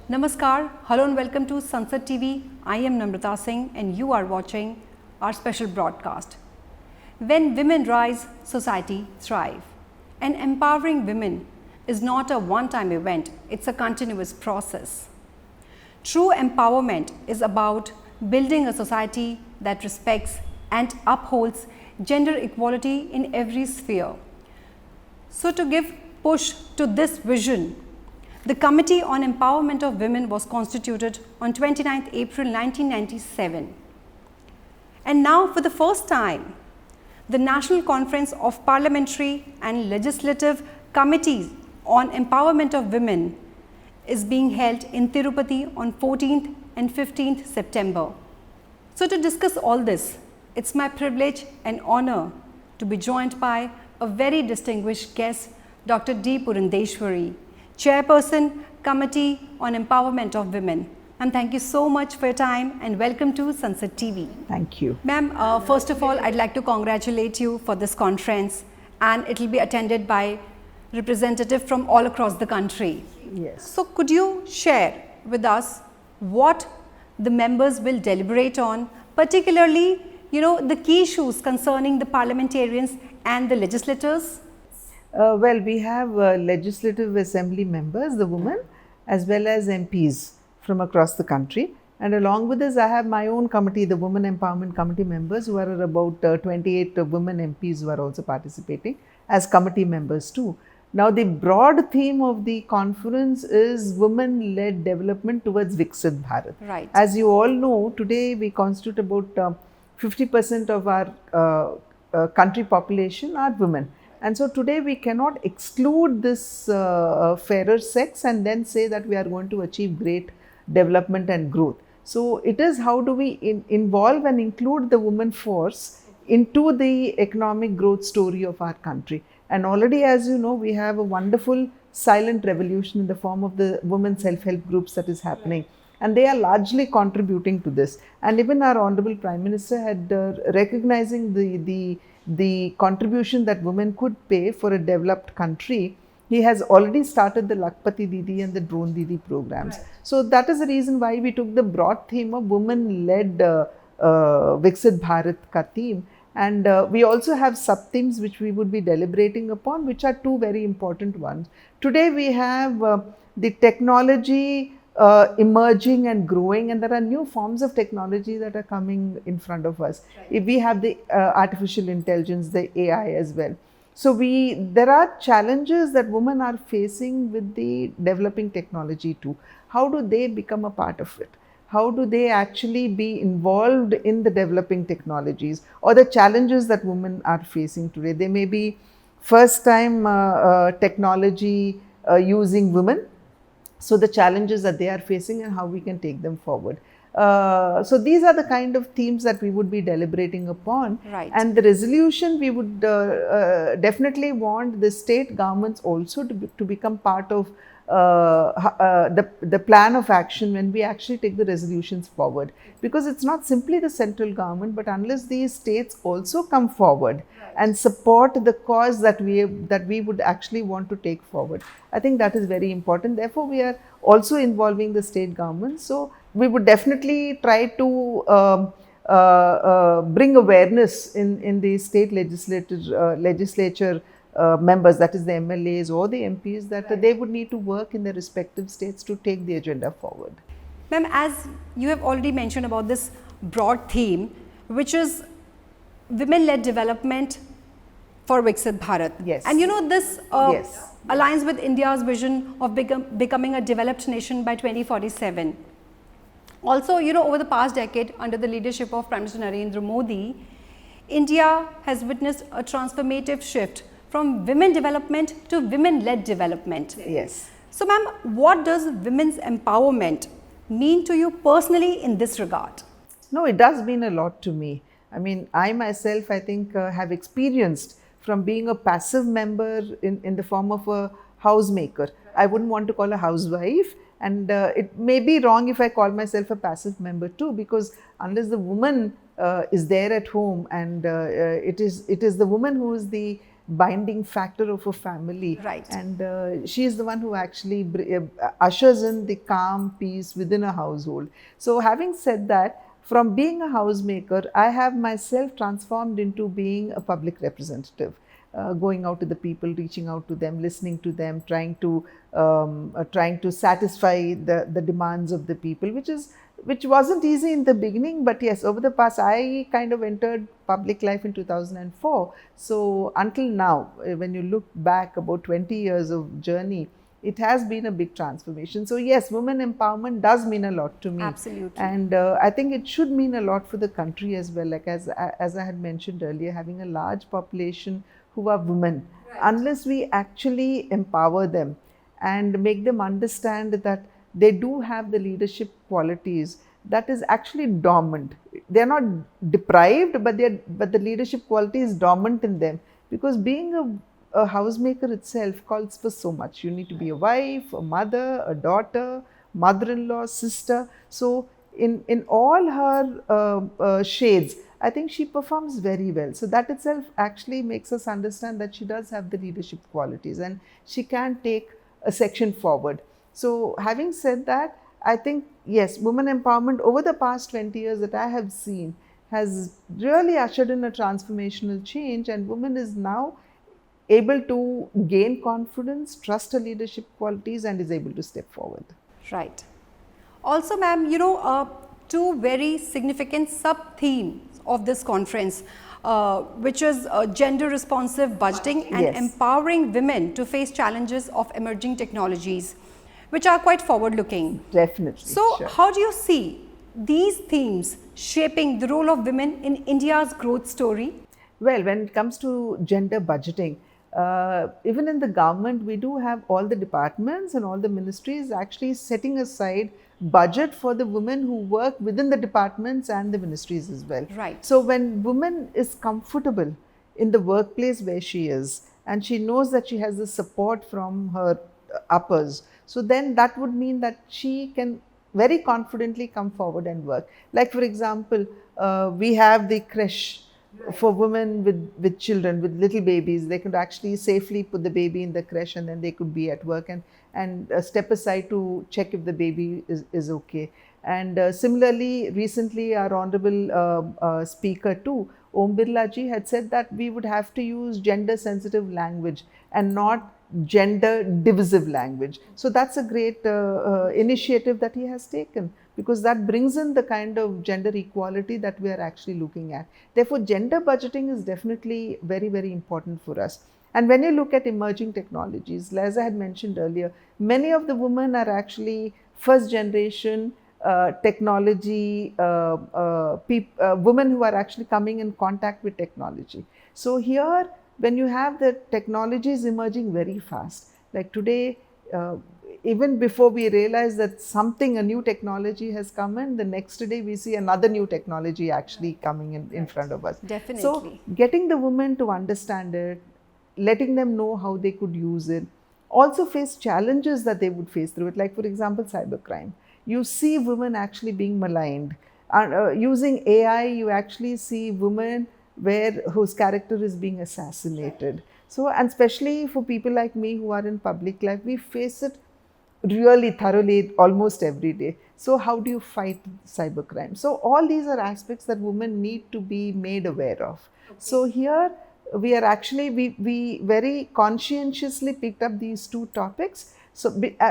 Namaskar, hello and welcome to Sansad TV. I am Namrata Singh and you are watching our special broadcast. When women rise, society thrive. And empowering women is not a one-time event, it's a continuous process. True empowerment is about building a society that respects and upholds gender equality in every sphere. So to give push to this vision, the Committee on Empowerment of Women was constituted on 29th April 1997. And now for the first time, the National Conference of Parliamentary and Legislative Committees on Empowerment of Women is being held in Tirupati on 14th and 15th September. So to discuss all this, it's my privilege and honor to be joined by a very distinguished guest, Dr. D. Purandeswari, Chairperson, Committee on Empowerment of Women. Ma'am, thank you so much for your time and welcome to Sansad TV. Thank you. Ma'am, first of all, I'd like to congratulate you for this conference, and it will be attended by representatives from all across the country. Yes. So could you share with us what the members will deliberate on, particularly, the key issues concerning the parliamentarians and the legislators? Well, we have legislative assembly members, the women, as well as MPs from across the country. And along with this, I have my own committee, the Women Empowerment Committee members, who are about 28 women MPs who are also participating as committee members too. Now, the broad theme of the conference is women-led development towards Viksit Bharat. Right. As you all know, today we constitute about 50% of our country population are women. And so today we cannot exclude this fairer sex and then say that we are going to achieve great development and growth. So it is how do we involve and include the women force into the economic growth story of our country. And already, as you know, we have a wonderful silent revolution in the form of the women self-help groups that is happening. And they are largely contributing to this. And even our Honorable Prime Minister had recognizing the contribution that women could pay for a developed country. He has already started the Lakpati Didi and the Drone Didi programs. Right. So that is the reason why we took the broad theme of women-led Viksit Bharat ka theme. And we also have sub-themes which we would be deliberating upon, which are two very important ones. Today we have the technology emerging and growing, and there are new forms of technology that are coming in front of us. Right. If we have the artificial intelligence, the AI as well. So there are challenges that women are facing with the developing technology too. How do they become a part of it? How do they actually be involved in the developing technologies or the challenges that women are facing today? They may be first time technology using women. So the challenges that they are facing and how we can take them forward. So these are the kind of themes that we would be deliberating upon. Right. And the resolution, we would definitely want the state governments also to become part of the plan of action when we actually take the resolutions forward. Because it's not simply the central government, but unless these states also come forward and support the cause that we would actually want to take forward. I think that is very important. Therefore, we are also involving the state government. So we would definitely try to bring awareness in the state legislature members, that is the MLAs or the MPs, that they would need to work in their respective states to take the agenda forward. Ma'am, as you have already mentioned about this broad theme, which is women-led development for Viksit Bharat. Yes. And this yes. aligns with India's vision of becoming a developed nation by 2047. Also, over the past decade, under the leadership of Prime Minister Narendra Modi, India has witnessed a transformative shift from women development to women-led development. Yes. So, ma'am, what does women's empowerment mean to you personally in this regard? No, it does mean a lot to me. I mean, I myself, I think, have experienced from being a passive member in the form of a housemaker. I wouldn't want to call a housewife. And it may be wrong if I call myself a passive member too, because unless the woman is there at home and it is the woman who is the binding factor of a family. Right. And she is the one who actually ushers in the calm peace within a household. So having said that, from being a housemaker, I have myself transformed into being a public representative. Going out to the people, reaching out to them, listening to them, trying to satisfy the demands of the people, which wasn't easy in the beginning, but yes, over the past, I kind of entered public life in 2004. So until now, when you look back about 20 years of journey, it has been a big transformation. So yes, women empowerment does mean a lot to me. Absolutely. And I think it should mean a lot for the country as well. Like as I had mentioned earlier, having a large population who are women, Right. unless we actually empower them and make them understand that they do have the leadership qualities that is actually dormant. They are not deprived, but the leadership quality is dormant in them, because being a housemaker itself calls for so much. You need to be a wife, a mother, a daughter, mother-in-law, sister. So in all her shades, I think she performs very well. So that itself actually makes us understand that she does have the leadership qualities and she can take a section forward. So having said that, I think, yes, women empowerment over the past 20 years that I have seen has really ushered in a transformational change, and women is now able to gain confidence, trust her leadership qualities, and is able to step forward. Right. Also, ma'am, two very significant sub-themes of this conference, which is gender responsive budgeting and Yes. empowering women to face challenges of emerging technologies, which are quite forward-looking. Definitely. So, sure. how do you see these themes shaping the role of women in India's growth story? Well, when it comes to gender budgeting, even in the government, we do have all the departments and all the ministries actually setting aside budget for the women who work within the departments and the ministries as well. Right. So when woman is comfortable in the workplace where she is, and she knows that she has the support from her uppers, so then that would mean that she can very confidently come forward and work. Like for example, we have the creche for women with children, with little babies. They could actually safely put the baby in the creche, and then they could be at work and step aside to check if the baby is okay. And similarly, recently our honorable speaker too, Om Birla ji, had said that we would have to use gender sensitive language and not gender divisive language. So that's a great initiative that he has taken, because that brings in the kind of gender equality that we are actually looking at. Therefore, gender budgeting is definitely very, very important for us. And when you look at emerging technologies, as I had mentioned earlier, many of the women are actually first generation technology, women who are actually coming in contact with technology. So here, when you have the technologies emerging very fast, like today, even before we realize that a new technology has come in, the next day we see another new technology actually coming in front of us. Definitely. So getting the women to understand it, letting them know how they could use it, also face challenges that they would face through it. Like for example, cybercrime. You see women actually being maligned. Using AI, you actually see women whose character is being assassinated. So, and especially for people like me who are in public life, we face it really thoroughly almost every day. So how do you fight cybercrime? So all these are aspects that women need to be made aware of. Okay. So here we are actually, we very conscientiously picked up these two topics. So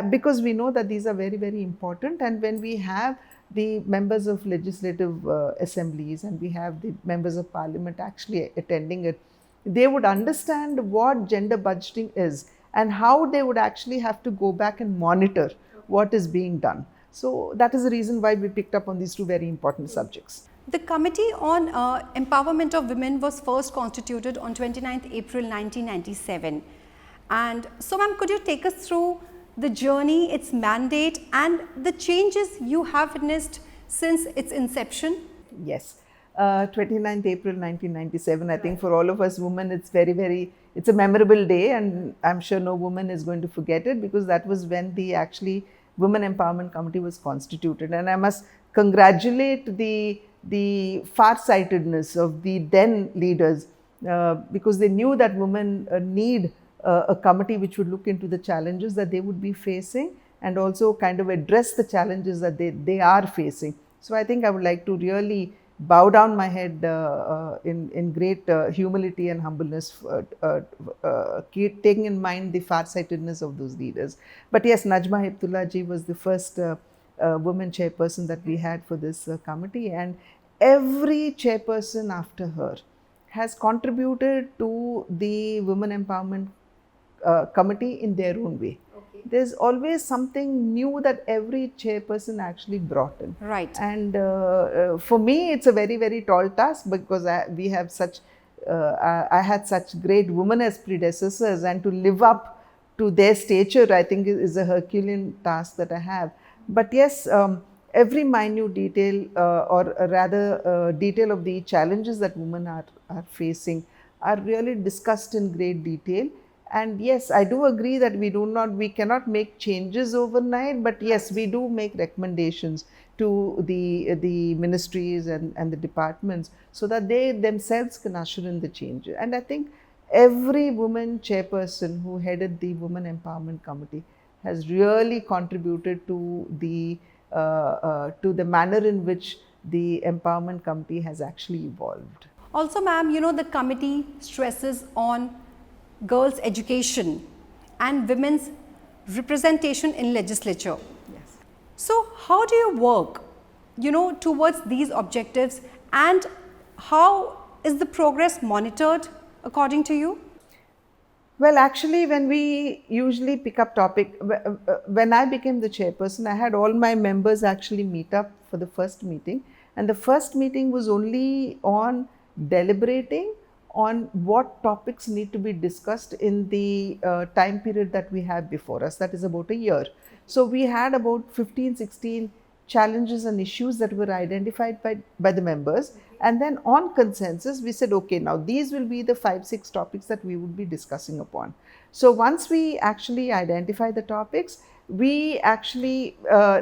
because we know that these are very, very important, and when we have the members of legislative assemblies and we have the members of parliament actually attending it, they would understand what gender budgeting is and how they would actually have to go back and monitor what is being done. So that is the reason why we picked up on these two very important subjects. The Committee on Empowerment of Women was first constituted on 29th April 1997. And so, ma'am, could you take us through the journey, its mandate, and the changes you have witnessed since its inception? Yes. 29th April 1997, I think for all of us women, it's a memorable day, and I'm sure no woman is going to forget it, because that was when the actually Women Empowerment Committee was constituted. And I must congratulate the farsightedness of the then leaders, because they knew that women need a committee which would look into the challenges that they would be facing and also kind of address the challenges that they are facing. So I think I would like to really bow down my head in great humility and humbleness, taking in mind the farsightedness of those leaders. But yes, Najma Heptullah ji was the first woman chairperson that we had for this committee, and every chairperson after her has contributed to the women empowerment committee in their own way. Okay. There's always something new that every chairperson actually brought in. Right. And for me, it's a very, very tall task because we have such, I had such great women as predecessors, and to live up to their stature, I think is a Herculean task that I have. But yes, every minute detail or rather detail of the challenges that women are facing are really discussed in great detail. And yes, I do agree that we cannot make changes overnight, but yes, we do make recommendations to the ministries and the departments so that they themselves can usher in the change. And I think every woman chairperson who headed the Women Empowerment Committee has really contributed to the manner in which the Empowerment Committee has actually evolved. Also, ma'am, the committee stresses on girls' education and women's representation in legislature. Yes. So, how do you work, towards these objectives, and how is the progress monitored according to you? Well, actually, when we usually pick up topic, when I became the chairperson, I had all my members actually meet up for the first meeting. And the first meeting was only on deliberating on what topics need to be discussed in the time period that we have before us, that is about a year. So we had about 15, 16 challenges and issues that were identified by the members. And then on consensus, we said, okay, now these will be the 5-6 topics that we would be discussing upon. So once we actually identify the topics, we actually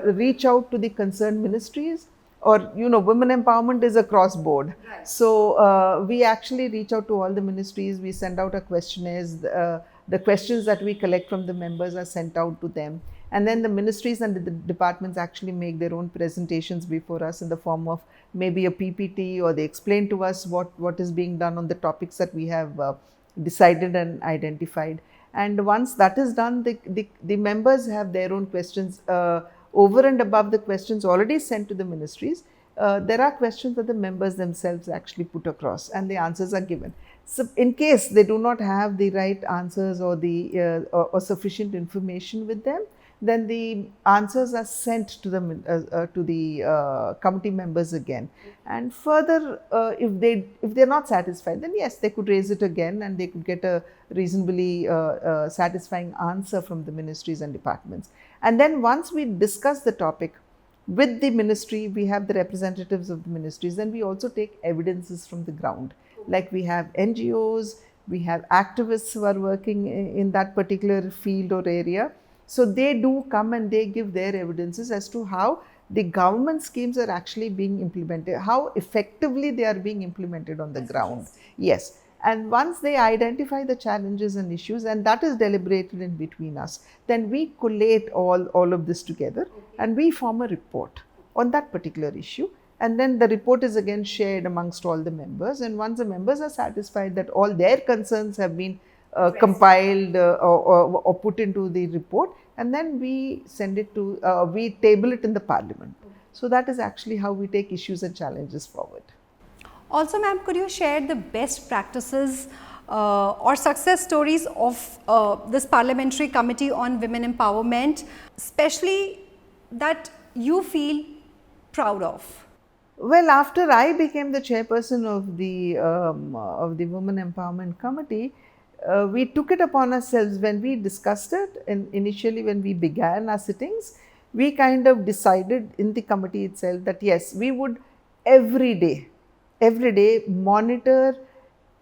reach out to the concerned ministries, or women empowerment is across board. Right. So we actually reach out to all the ministries. We send out a questionnaires. The questions that we collect from the members are sent out to them, and then the ministries and the departments actually make their own presentations before us in the form of maybe a PPT, or they explain to us what is being done on the topics that we have decided and identified. And once that is done, the members have their own questions. Over and above the questions already sent to the ministries, there are questions that the members themselves actually put across, and the answers are given. So in case they do not have the right answers or or sufficient information with them, then the answers are sent to the committee members again. And further, if they're not satisfied, then yes, they could raise it again, and they could get a reasonably satisfying answer from the ministries and departments. And then once we discuss the topic with the ministry, we have the representatives of the ministries, and we also take evidences from the ground. Like we have NGOs, we have activists who are working in that particular field or area. So they do come and they give their evidences as to how the government schemes are actually being implemented, how effectively they are being implemented on the ground. Yes. And once they identify the challenges and issues, and that is deliberated in between us, then we collate all of this together, and we form a report on that particular issue. And then the report is again shared amongst all the members. And once the members are satisfied that all their concerns have been compiled or put into the report, and then we send it to, we table it in the Parliament. So that is actually how we take issues and challenges forward. Also, ma'am, could you share the best practices or success stories of this Parliamentary Committee on Women Empowerment, especially that you feel proud of? Well, after I became the chairperson of the Women Empowerment Committee, we took it upon ourselves when we discussed it, and initially when we began our sittings, we kind of decided in the committee itself that yes, we would every day monitor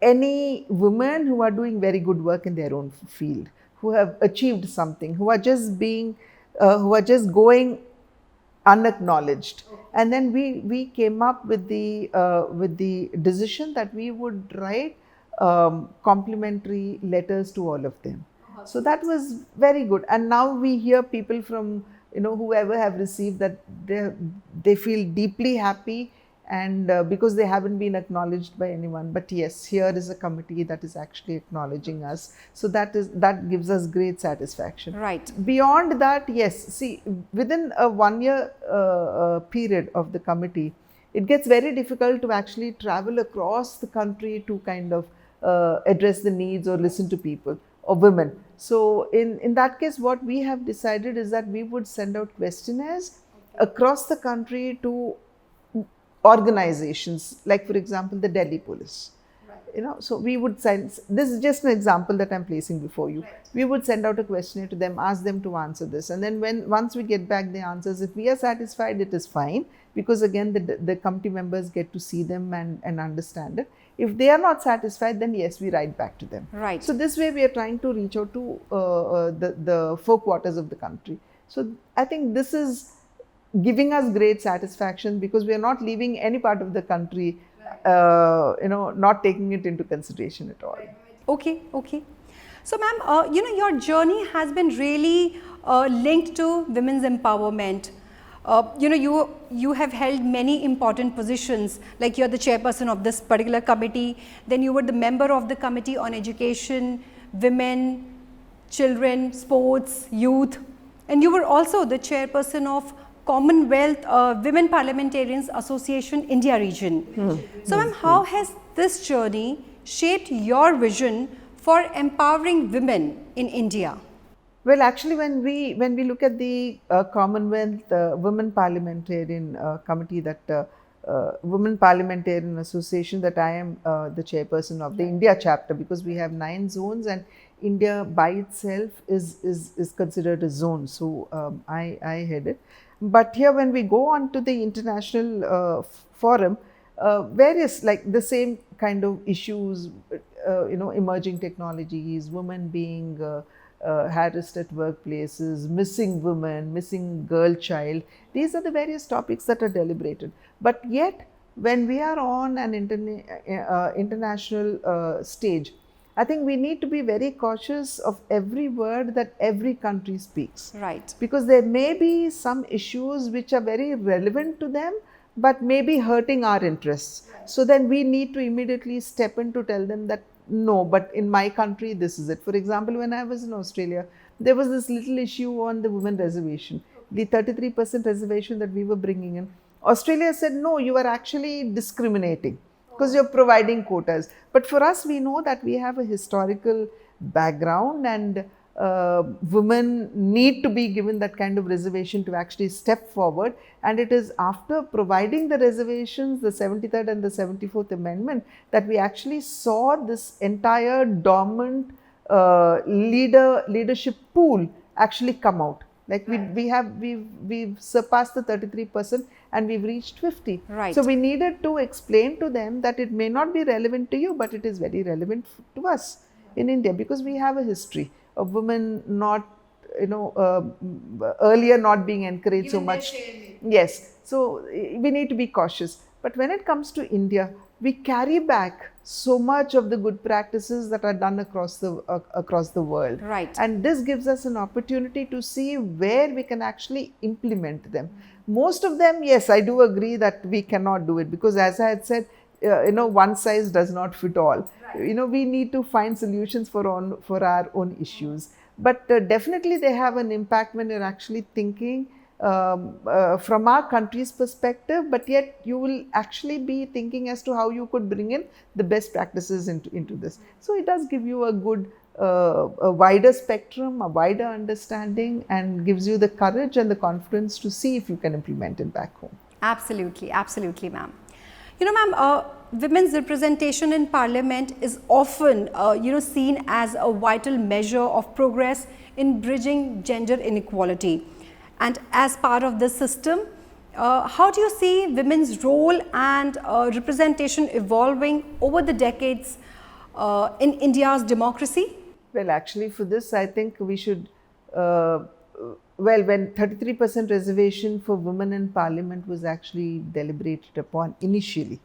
any women who are doing very good work in their own field, who have achieved something, who are just going unacknowledged. And then we came up with the decision that we would write complimentary letters to all of them. So that was very good. And now we hear people from, whoever have received that, they feel deeply happy, and because they haven't been acknowledged by anyone. But yes, here is a committee that is actually acknowledging us. So that gives us great satisfaction. Right. Beyond that, yes, see, within a 1 year period of the committee, it gets very difficult to actually travel across the country to kind of address the needs or listen to people or women. So in that case, what we have decided is that we would send out questionnaires across the country to organizations, like for example the Delhi police. So we would send, this is just an example that I'm placing before you. We would send out a questionnaire to them, ask them to answer this, and then once we get back the answers, if we are satisfied, it is fine, because again the committee members get to see them and understand it. If they are not satisfied, then yes, we write back to them. Right. So this way we are trying to reach out to the 4 quarters of the country. So I think this is giving us great satisfaction, because we are not leaving any part of the country, not taking it into consideration at all. Okay. So ma'am, your journey has been really linked to women's empowerment. You have held many important positions, like you're the chairperson of this particular committee, then you were the member of the committee on education, women, children, sports, youth, and you were also the chairperson of Commonwealth Women Parliamentarians Association India region. So ma'am, how has this journey shaped your vision for empowering women in India? Well, actually, when we look at the Commonwealth Women Parliamentarian Committee, that Women Parliamentarian Association, that I am the chairperson of the India chapter, because we have 9 zones, and India by itself is considered a zone. So I head it. But here, when we go on to the international forum, various, like the same kind of issues, emerging technologies, women being harassed at workplaces, missing women, missing girl child, these are the various topics that are deliberated. But yet, when we are on an international stage, I think we need to be very cautious of every word that every country speaks. Right. Because there may be some issues which are very relevant to them, but may be hurting our interests. Right. So then we need to immediately step in to tell them that, no, but in my country, this is it. For example, when I was in Australia, there was this little issue on the women reservation, the 33% reservation that we were bringing in. Australia said, no, you are actually discriminating, because you're providing quotas. But for us, we know that we have a historical background, and women need to be given that kind of reservation to actually step forward. And it is after providing the reservations, the 73rd and the 74th Amendment, that we actually saw this entire dormant leadership pool actually come out. Like we've surpassed the 33% and we've reached 50. Right. So we needed to explain to them that it may not be relevant to you, but it is very relevant to us in India, because we have a history of women not, earlier not being encouraged even so much. Yes. So we need to be cautious. But when it comes to India, we carry back so much of the good practices that are done across the world. Right. And this gives us an opportunity to see where we can actually implement them. Most of them, yes, I do agree that we cannot do it, because as I had said, one size does not fit all. Right. We need to find solutions for our own issues. But definitely they have an impact when you're actually thinking from our country's perspective, but yet you will actually be thinking as to how you could bring in the best practices into this. So it does give you a good, a wider spectrum, a wider understanding, and gives you the courage and the confidence to see if you can implement it back home. Absolutely, absolutely, ma'am. Ma'am, women's representation in Parliament is often, seen as a vital measure of progress in bridging gender inequality. And as part of this system, how do you see women's role and representation evolving over the decades in India's democracy? Well, actually for this, I think we should, when 33% reservation for women in Parliament was actually deliberated upon initially,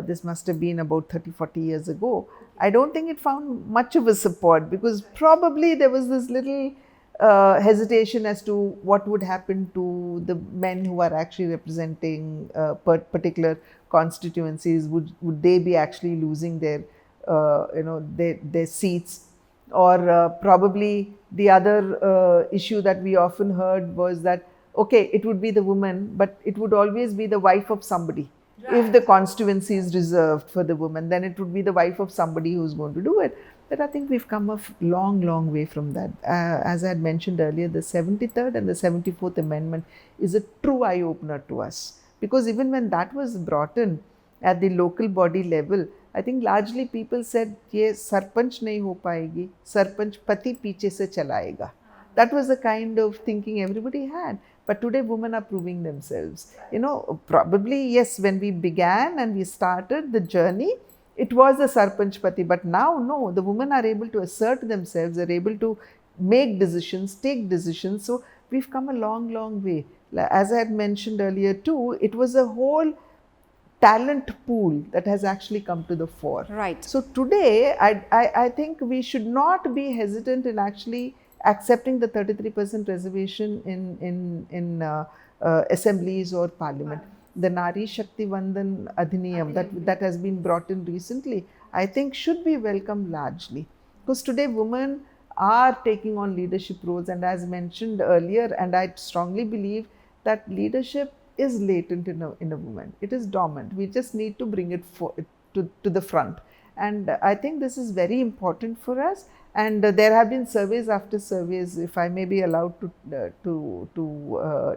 this must have been about 30-40 years ago. I don't think it found much of a support, because probably there was this little hesitation as to what would happen to the men who are actually representing particular constituencies. Would they be actually losing their their seats? Or probably the other issue that we often heard was that, okay, it would be the woman, but it would always be the wife of somebody. Right. If the constituency is reserved for the woman, then it would be the wife of somebody who's going to do it. But I think we've come a long way from that. As I had mentioned earlier, the 73rd and the 74th Amendment is a true eye-opener to us. Because even when that was brought in at the local body level, I think largely people said, ye sarpanch nahi ho paegi, sarpanch pati piche se chalaega. That was the kind of thinking everybody had. But today women are proving themselves. Probably, yes, when we began and we started the journey, it was the sarpanch pati. But now, no, the women are able to assert themselves, they're able to make decisions, take decisions. So we've come a long way. As I had mentioned earlier too, it was a whole talent pool that has actually come to the fore. Right. So today, I think we should not be hesitant in actually accepting the 33% reservation in assemblies or parliament. The Nari Shakti Vandan Adhiniyam that has been brought in recently, I think should be welcomed largely. Because today women are taking on leadership roles, and as mentioned earlier, and I strongly believe that leadership is latent in a woman. It is dormant. We just need to bring it to the front. And I think this is very important for us. And there have been surveys after surveys, if I may be allowed to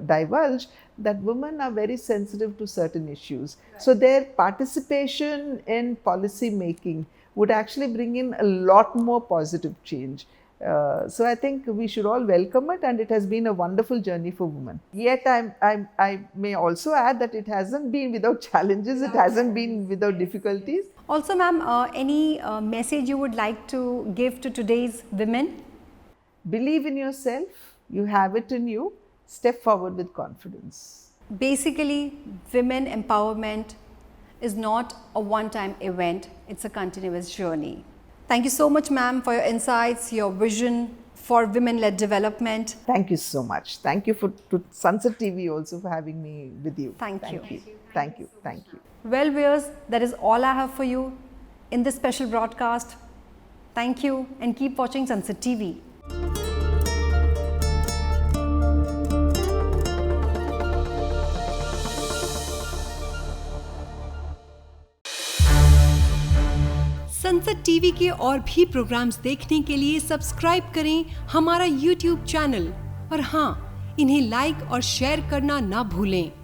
divulge, that women are very sensitive to certain issues. Right. So their participation in policy making would actually bring in a lot more positive change. So I think we should all welcome it, and it has been a wonderful journey for women. Yet I may also add that it hasn't been without challenges, it hasn't been without difficulties. Also, ma'am, any message you would like to give to today's women? Believe in yourself, you have it in you, step forward with confidence. Basically, women empowerment is not a one-time event, it's a continuous journey. Thank you so much, ma'am, for your insights, your vision for women-led development. Thank you so much. Thank you to Sansad TV also for having me with you. Thank you. Thank you. Well, viewers, that is all I have for you in this special broadcast. Thank you and keep watching Sansad TV. संसद TV के और भी programmes देखने के लिए subscribe करें हमारा YouTube channel और हाँ, इन्हें लाइक और शेयर करना ना भूलें।